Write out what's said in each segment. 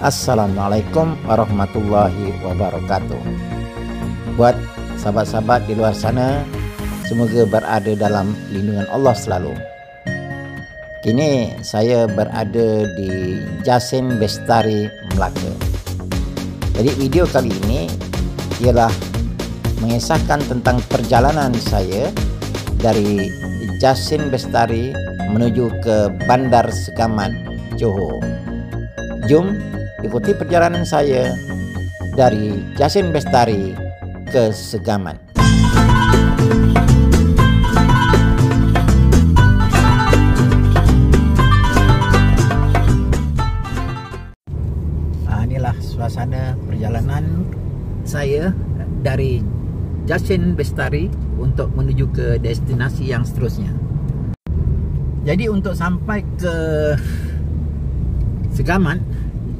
Assalamualaikum warahmatullahi wabarakatuh. Buat sahabat-sahabat di luar sana, semoga berada dalam lindungan Allah selalu. Kini saya berada di Jasin Bestari, Melaka. Jadi video kali ini ialah mengisahkan tentang perjalanan saya dari Jasin Bestari menuju ke Bandar Segamat, Johor. Jom ikuti perjalanan saya dari Jasin Bestari ke Segamat. Inilah suasana perjalanan saya dari Jasin Bestari untuk menuju ke destinasi yang seterusnya. Jadi untuk sampai ke Segamat,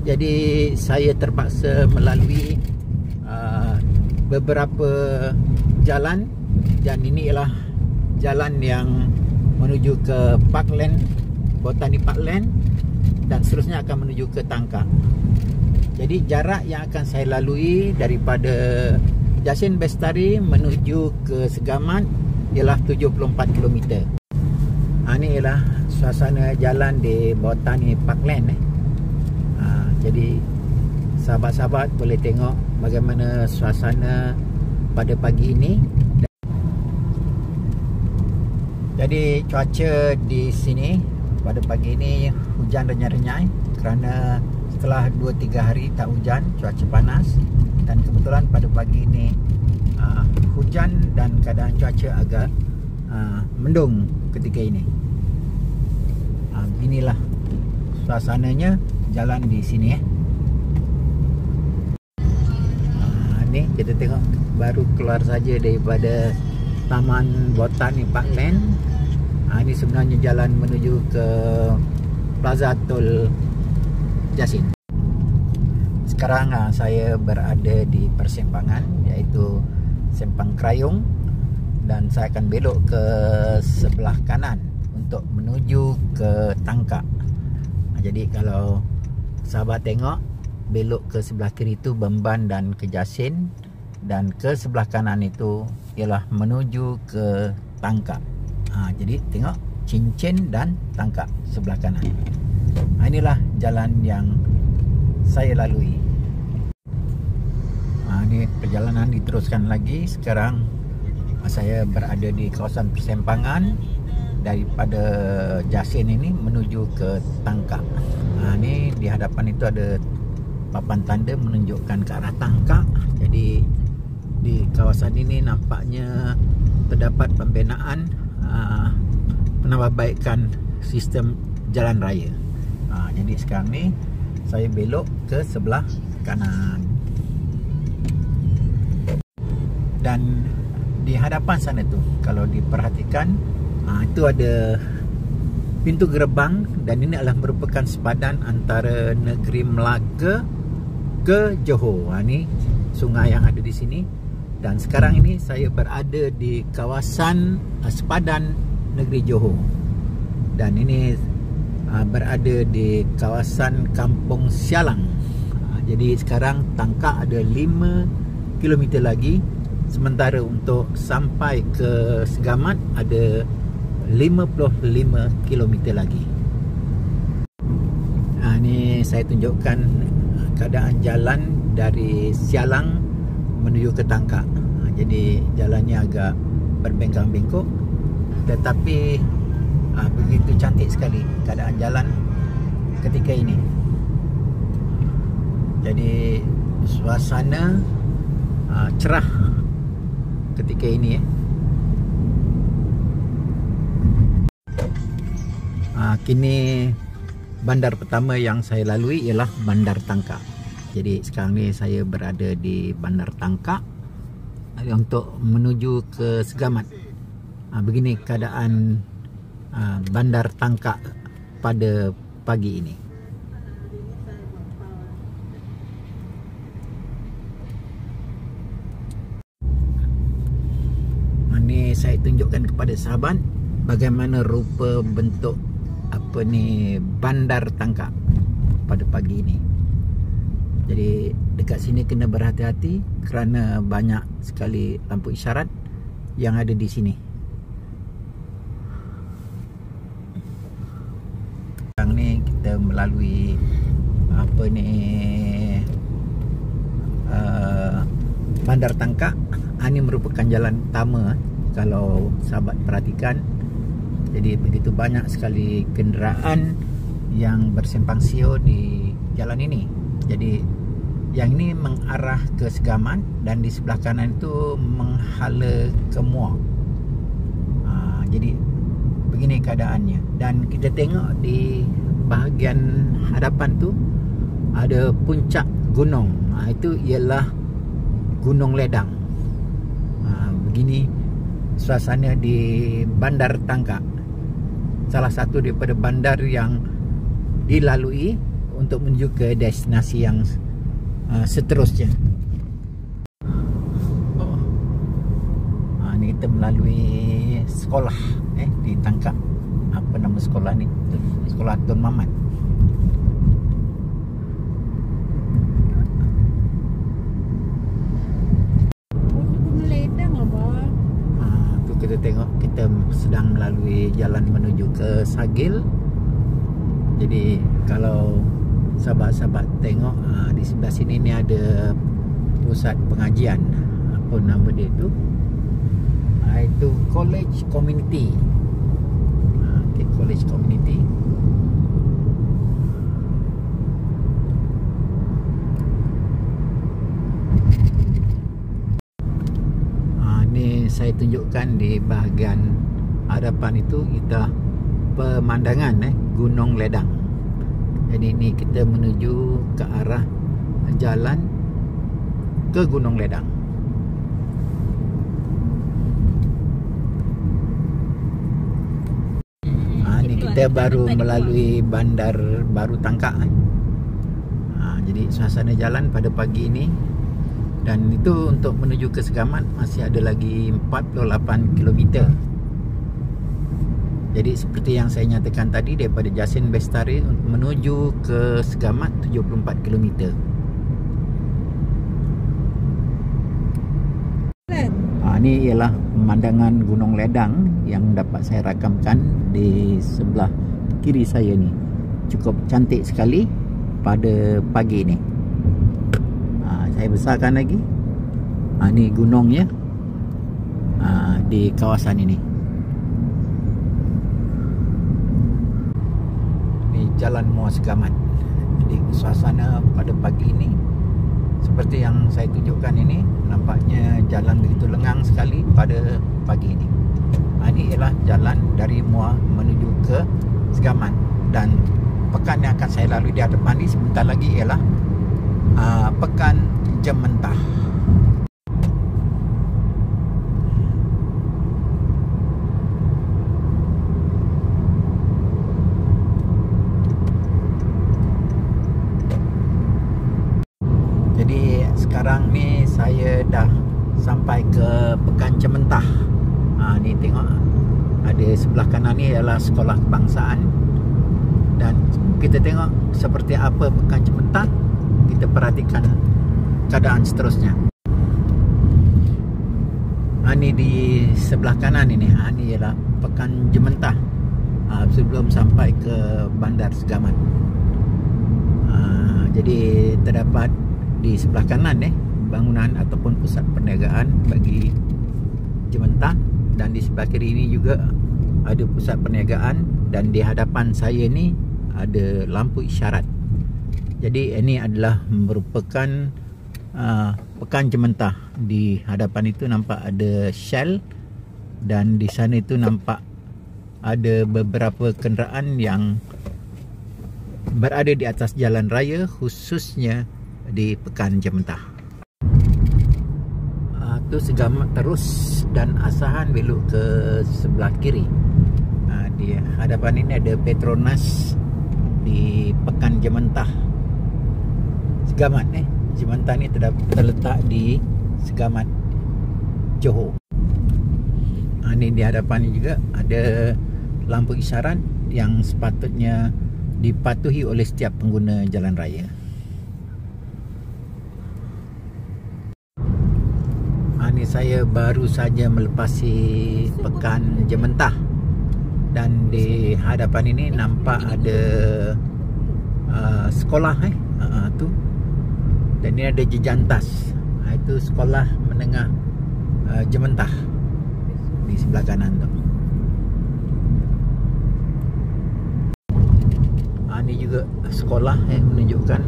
jadi saya terpaksa melalui beberapa jalan, dan ini ialah jalan yang menuju ke Parkland, Botani Parkland, dan seterusnya akan menuju ke Tangkak. Jadi jarak yang akan saya lalui daripada Jasin Bestari menuju ke Segamat ialah 74 km. Ini ialah suasana jalan di Botani Parkland. Jadi sahabat-sahabat boleh tengok bagaimana suasana pada pagi ini. Jadi cuaca di sini pada pagi ini hujan renyai-renyai kerana setelah 2-3 hari tak hujan, cuaca panas, dan kebetulan pada pagi ini hujan dan keadaan cuaca agak mendung ketika ini. Inilah suasananya jalan di sini. Ni kita tengok baru keluar saja daripada Taman Botani Parkland. Ini sebenarnya jalan menuju ke Plaza Tol Jasin. Sekarang saya berada di persimpangan, iaitu Sempang Krayung, dan saya akan belok ke sebelah kanan untuk menuju ke Tangkak. Jadi kalau sahabat tengok, belok ke sebelah kiri itu Bemban dan ke Jasin, dan ke sebelah kanan itu ialah menuju ke Tangkak. Jadi tengok Cincin dan Tangkak sebelah kanan. Inilah jalan yang saya lalui. Ini perjalanan diteruskan lagi. Sekarang saya berada di kawasan persimpangan daripada Jasin ini menuju ke Tangkak. Ini di hadapan itu ada papan tanda menunjukkan ke arah Tangkak. Jadi di kawasan ini nampaknya terdapat pembinaan penambahbaikan sistem jalan raya. Jadi sekarang ni saya belok ke sebelah kanan, dan di hadapan sana tu kalau diperhatikan, itu ada pintu gerbang, dan ini adalah merupakan sepadan antara negeri Melaka ke Johor. Ini sungai yang ada di sini, dan sekarang ini saya berada di kawasan sepadan negeri Johor, dan ini berada di kawasan Kampung Sialang. Jadi sekarang Tangkak ada 5 km lagi, sementara untuk sampai ke Segamat ada 55 km lagi. Ini saya tunjukkan keadaan jalan dari Sialang menuju ke Tangkak. Jadi jalannya agak berbengkang-bengkok, tetapi begitu cantik sekali keadaan jalan ketika ini. Jadi suasana cerah ketika ini. Kini bandar pertama yang saya lalui ialah Bandar Tangkak. Jadi sekarang ni saya berada di Bandar Tangkak untuk menuju ke Segamat. Begini keadaan Bandar Tangkak pada pagi ini. Ini saya tunjukkan kepada sahabat bagaimana rupa bentuk Bandar Tangkak pada pagi ini. Jadi dekat sini kena berhati-hati kerana banyak sekali lampu isyarat yang ada di sini. Sekarang ni kita melalui apa ni, Bandar Tangkak. Ini merupakan jalan utama kalau sahabat perhatikan. Jadi begitu banyak sekali kenderaan yang bersempang siur di jalan ini. Jadi yang ini mengarah ke Segamat dan di sebelah kanan itu menghala ke Muar. Jadi begini keadaannya. Dan kita tengok di bahagian hadapan tu ada puncak gunung. Itu ialah Gunung Ledang. Begini suasana di Bandar Tangkak, salah satu daripada bandar yang dilalui untuk menuju ke destinasi yang seterusnya. Ni kita melalui sekolah di Tangkak. Apa nama sekolah ni? Sekolah Tun Mamat. Gunung Ledang abang. Tu kita tengok kita sedang melalui jalan menuju ke Sagil. Jadi kalau sahabat-sahabat tengok di sebelah sini ni ada pusat pengajian. Apa nama dia tu? Itu College Community. Okay, College Community. Ni saya tunjukkan di bahagian hadapan itu kita pemandangan Gunung Ledang. Jadi ni kita menuju ke arah jalan ke Gunung Ledang. Ni kita baru melalui bandar baru Tangkak. Jadi suasana jalan pada pagi ini, dan itu untuk menuju ke Segamat masih ada lagi 48 km. Jadi seperti yang saya nyatakan tadi, daripada Jasin Bestari menuju ke Segamat 74 km. Ini ialah pemandangan Gunung Ledang yang dapat saya rakamkan di sebelah kiri saya ni. Cukup cantik sekali pada pagi ni. Saya besarkan lagi. Ni gunungnya di kawasan ini. Ni Jalan Muar Segamat. Jadi suasana pada pagi ini seperti yang saya tunjukkan ini, nampaknya jalan begitu lengang sekali pada pagi ini. Ini ialah jalan dari Muar menuju ke Segamat, dan pekan yang akan saya lalui di hadapan ini sebentar lagi ialah Pekan Jementah. Jadi sekarang ni saya dah sampai ke Pekan Jementah. Ni tengok ada sebelah kanan ni ialah Sekolah Kebangsaan, dan kita tengok seperti apa Pekan Jementah. Kita perhatikan keadaan seterusnya. Ini di sebelah kanan ini. Ini ialah Pekan Jementah sebelum sampai ke Bandar Segamat. Jadi terdapat di sebelah kanan bangunan ataupun pusat perniagaan bagi Jementah, dan di sebelah kiri ini juga ada pusat perniagaan, dan di hadapan saya ni ada lampu isyarat. Jadi ini adalah merupakan Pekan Jementah. Di hadapan itu nampak ada Shell, dan di sana itu nampak ada beberapa kenderaan yang berada di atas jalan raya, khususnya di Pekan Jementah. Tu Segamat terus dan Asahan belok ke sebelah kiri. Di hadapan ini ada Petronas di Pekan Jementah. Segamat Jementah ni terletak di Segamat, Johor. Ini di hadapan ini juga ada lampu isyarat yang sepatutnya dipatuhi oleh setiap pengguna jalan raya. Ni saya baru saja melepasi Pekan Jementah, dan di hadapan ini nampak ada sekolah tu, dan ini ada Jejantas. Itu sekolah menengah Jementah di sebelah kanan tu. Ini juga sekolah menunjukkan.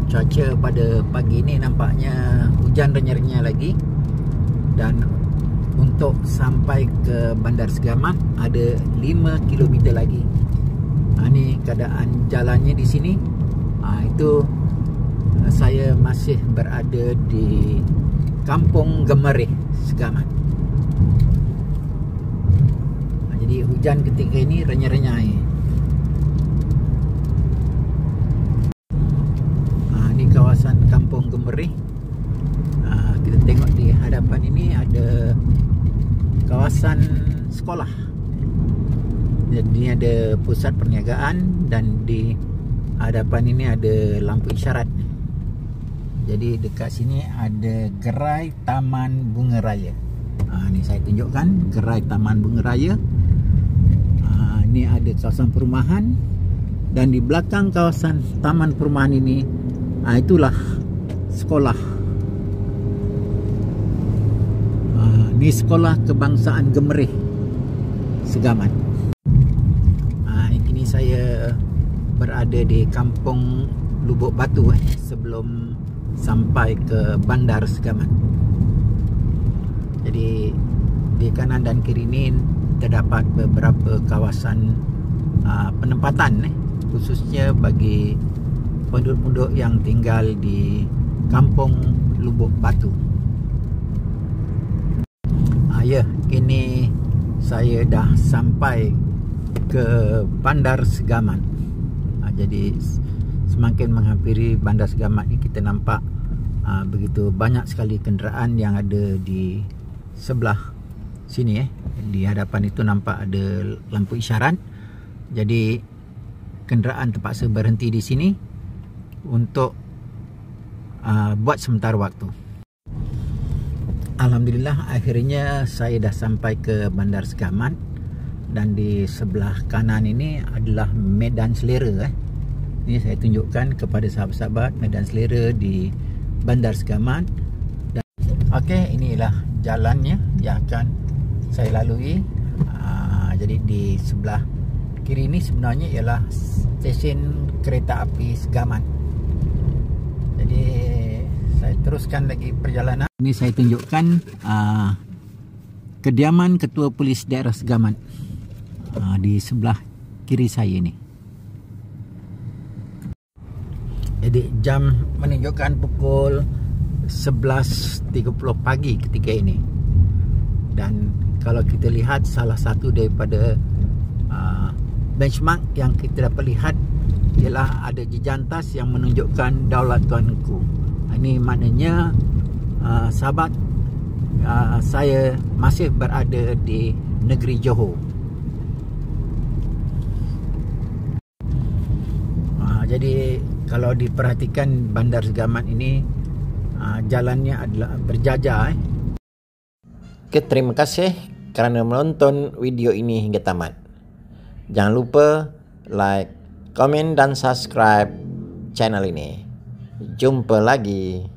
Cuaca pada pagi ni nampaknya hujan renyah-renyah lagi, dan untuk sampai ke Bandar Segamat ada 5 km lagi. Ini keadaan jalannya di sini. Itu saya masih berada di Kampung Gemerih, Segamat. Jadi hujan ketika ini renyah-renyah. Ini kawasan Kampung Gemerih. Kita tengok di hadapan ini ada kawasan sekolah. Jadi ada pusat perniagaan, dan di hadapan ini ada lampu isyarat. Jadi dekat sini ada gerai Taman Bunga Raya. Ni saya tunjukkan gerai Taman Bunga Raya. Ni ada kawasan perumahan, dan di belakang kawasan taman perumahan ini itulah sekolah. Ni Sekolah Kebangsaan Gemerih, Segamat. Kini saya berada di Kampung Lubuk Batu sebelum sampai ke Bandar Segamat. Jadi di kanan dan kiri ini terdapat beberapa kawasan penempatan khususnya bagi penduduk-penduduk yang tinggal di Kampung Lubuk Batu. Kini saya dah sampai ke Bandar Segamat. Jadi semakin menghampiri Bandar Segamat ni, kita nampak begitu banyak sekali kenderaan yang ada di sebelah sini. Di hadapan itu nampak ada lampu isyarat. Jadi kenderaan terpaksa berhenti di sini untuk buat sementara waktu. Alhamdulillah, akhirnya saya dah sampai ke Bandar Segamat, dan di sebelah kanan ini adalah Medan Selera. Ini saya tunjukkan kepada sahabat-sahabat Medan Selera di Bandar Segamat. Okey, inilah jalannya yang akan saya lalui. Jadi di sebelah kiri ini sebenarnya ialah stesen kereta api Segamat. Jadi saya teruskan lagi perjalanan. Ini saya tunjukkan kediaman Ketua Polis Daerah Segamat di sebelah kiri saya ini. Jadi jam menunjukkan pukul 11.30 pagi ketika ini. Dan kalau kita lihat, salah satu daripada benchmark yang kita dapat lihat ialah ada Jejantas yang menunjukkan Daulat Tuanku. Ini maknanya sahabat, saya masih berada di negeri Johor. Jadi kalau diperhatikan Bandar Segamat ini, jalannya adalah berjajar. Oke, terima kasih kerana menonton video ini hingga tamat. Jangan lupa like, komen dan subscribe channel ini. Jumpa lagi.